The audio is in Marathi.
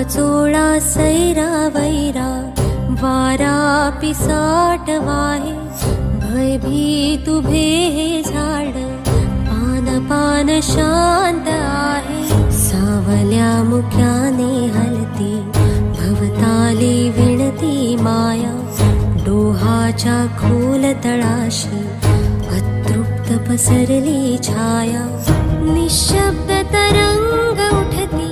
वाचोळा सैरा वैरा वारा पिसाट वाहे, भयभीत उभे हे झाड पान पान शांत आहे. सावल्या मुक्याने हलती भवताली विणती माया, डोहाच्या खोल तळाशी अतृप्त पसरली छाया. निशब्द तरंग उठती